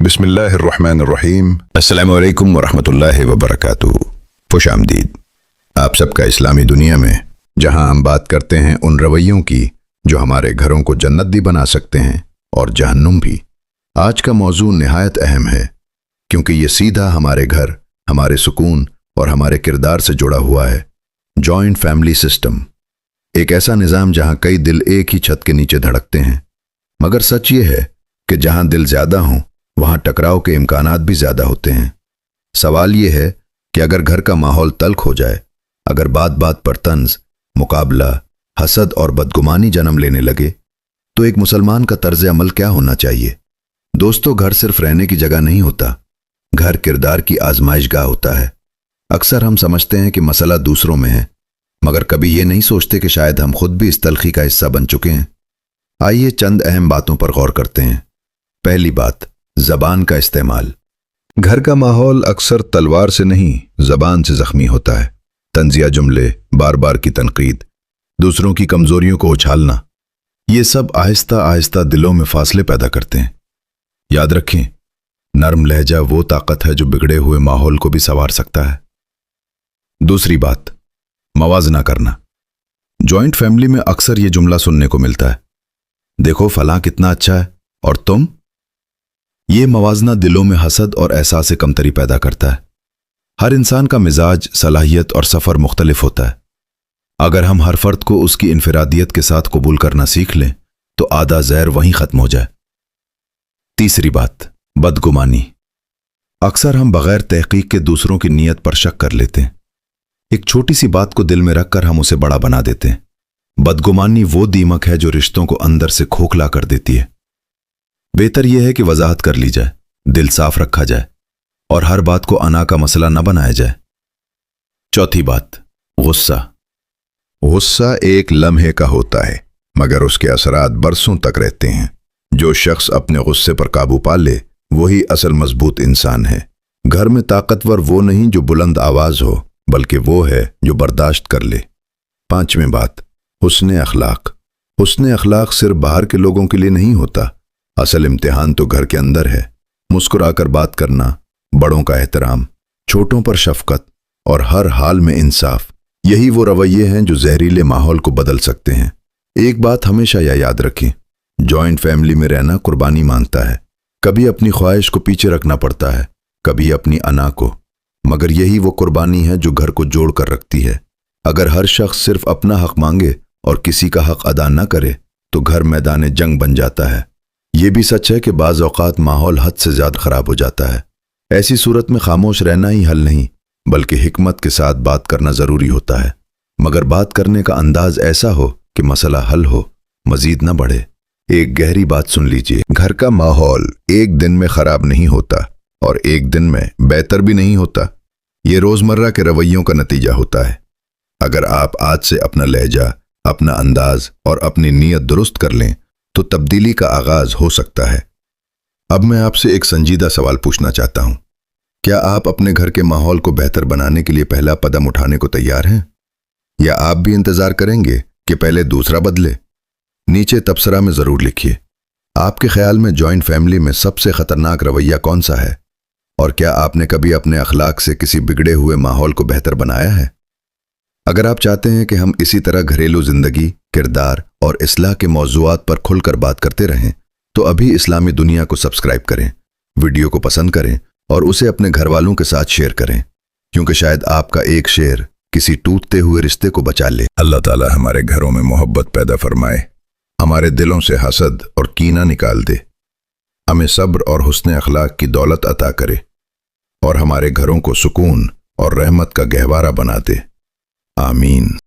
بسم اللہ الرحمن الرحیم۔ السلام علیکم ورحمۃ اللہ وبرکاتہ۔ خوش آمدید آپ سب کا اسلامی دنیا میں، جہاں ہم بات کرتے ہیں ان رویوں کی جو ہمارے گھروں کو جنت بھی بنا سکتے ہیں اور جہنم بھی۔ آج کا موضوع نہایت اہم ہے کیونکہ یہ سیدھا ہمارے گھر، ہمارے سکون اور ہمارے کردار سے جڑا ہوا ہے۔ جوائنٹ فیملی سسٹم، ایک ایسا نظام جہاں کئی دل ایک ہی چھت کے نیچے دھڑکتے ہیں، مگر سچ یہ ہے کہ جہاں دل زیادہ ہوں وہاں ٹکراؤ کے امکانات بھی زیادہ ہوتے ہیں۔ سوال یہ ہے کہ اگر گھر کا ماحول تلخ ہو جائے، اگر بات بات پر طنز، مقابلہ، حسد اور بدگمانی جنم لینے لگے، تو ایک مسلمان کا طرز عمل کیا ہونا چاہیے؟ دوستو، گھر صرف رہنے کی جگہ نہیں ہوتا، گھر کردار کی آزمائش گاہ ہوتا ہے۔ اکثر ہم سمجھتے ہیں کہ مسئلہ دوسروں میں ہے، مگر کبھی یہ نہیں سوچتے کہ شاید ہم خود بھی اس تلخی کا حصہ بن چکے ہیں۔ آئیے چند اہم باتوں پر غور کرتے ہیں۔ پہلی بات، زبان کا استعمال۔ گھر کا ماحول اکثر تلوار سے نہیں، زبان سے زخمی ہوتا ہے۔ طنزیہ جملے، بار بار کی تنقید، دوسروں کی کمزوریوں کو اچھالنا، یہ سب آہستہ آہستہ دلوں میں فاصلے پیدا کرتے ہیں۔ یاد رکھیں، نرم لہجہ وہ طاقت ہے جو بگڑے ہوئے ماحول کو بھی سنوار سکتا ہے۔ دوسری بات، موازنہ کرنا۔ جوائنٹ فیملی میں اکثر یہ جملہ سننے کو ملتا ہے، دیکھو فلاں کتنا اچھا ہے اور تم۔ یہ موازنہ دلوں میں حسد اور احساس کمتری پیدا کرتا ہے۔ ہر انسان کا مزاج، صلاحیت اور سفر مختلف ہوتا ہے۔ اگر ہم ہر فرد کو اس کی انفرادیت کے ساتھ قبول کرنا سیکھ لیں تو آدھا زہر وہیں ختم ہو جائے۔ تیسری بات، بدگمانی۔ اکثر ہم بغیر تحقیق کے دوسروں کی نیت پر شک کر لیتے ہیں۔ ایک چھوٹی سی بات کو دل میں رکھ کر ہم اسے بڑا بنا دیتے ہیں۔ بدگمانی وہ دیمک ہے جو رشتوں کو اندر سے کھوکھلا کر دیتی ہے۔ بہتر یہ ہے کہ وضاحت کر لی جائے، دل صاف رکھا جائے اور ہر بات کو انا کا مسئلہ نہ بنایا جائے۔ چوتھی بات، غصہ۔ غصہ ایک لمحے کا ہوتا ہے مگر اس کے اثرات برسوں تک رہتے ہیں۔ جو شخص اپنے غصے پر قابو پا لے وہی اصل مضبوط انسان ہے۔ گھر میں طاقتور وہ نہیں جو بلند آواز ہو، بلکہ وہ ہے جو برداشت کر لے۔ پانچویں بات، حسن اخلاق۔ حسن اخلاق صرف باہر کے لوگوں کے لیے نہیں ہوتا، اصل امتحان تو گھر کے اندر ہے۔ مسکرا کر بات کرنا، بڑوں کا احترام، چھوٹوں پر شفقت اور ہر حال میں انصاف، یہی وہ رویے ہیں جو زہریلے ماحول کو بدل سکتے ہیں۔ ایک بات ہمیشہ یاد رکھیں، جوائنٹ فیملی میں رہنا قربانی مانگتا ہے۔ کبھی اپنی خواہش کو پیچھے رکھنا پڑتا ہے، کبھی اپنی انا کو، مگر یہی وہ قربانی ہے جو گھر کو جوڑ کر رکھتی ہے۔ اگر ہر شخص صرف اپنا حق مانگے اور کسی کا حق ادا نہ کرے تو گھر میدان جنگ بن جاتا ہے۔ یہ بھی سچ ہے کہ بعض اوقات ماحول حد سے زیادہ خراب ہو جاتا ہے۔ ایسی صورت میں خاموش رہنا ہی حل نہیں، بلکہ حکمت کے ساتھ بات کرنا ضروری ہوتا ہے، مگر بات کرنے کا انداز ایسا ہو کہ مسئلہ حل ہو، مزید نہ بڑھے۔ ایک گہری بات سن لیجئے، گھر کا ماحول ایک دن میں خراب نہیں ہوتا اور ایک دن میں بہتر بھی نہیں ہوتا۔ یہ روزمرہ کے رویوں کا نتیجہ ہوتا ہے۔ اگر آپ آج سے اپنا لہجہ، اپنا انداز اور اپنی نیت درست کر لیں تو تبدیلی کا آغاز ہو سکتا ہے۔ اب میں آپ سے ایک سنجیدہ سوال پوچھنا چاہتا ہوں، کیا آپ اپنے گھر کے ماحول کو بہتر بنانے کے لیے پہلا قدم اٹھانے کو تیار ہیں؟ یا آپ بھی انتظار کریں گے کہ پہلے دوسرا بدلے؟ نیچے تبصرہ میں ضرور لکھیے، آپ کے خیال میں جوائنٹ فیملی میں سب سے خطرناک رویہ کون سا ہے؟ اور کیا آپ نے کبھی اپنے اخلاق سے کسی بگڑے ہوئے ماحول کو بہتر بنایا ہے؟ اگر آپ چاہتے ہیں کہ ہم اسی طرح گھریلو زندگی، کردار اور اصلاح کے موضوعات پر کھل کر بات کرتے رہیں تو ابھی اسلامی دنیا کو سبسکرائب کریں، ویڈیو کو پسند کریں اور اسے اپنے گھر والوں کے ساتھ شیئر کریں، کیونکہ شاید آپ کا ایک شیئر کسی ٹوٹتے ہوئے رشتے کو بچا لے۔ اللہ تعالی ہمارے گھروں میں محبت پیدا فرمائے، ہمارے دلوں سے حسد اور کینہ نکال دے، ہمیں صبر اور حسن اخلاق کی دولت عطا کرے اور ہمارے گھروں کو سکون اور رحمت کا گہوارہ بنا دے۔ آمین۔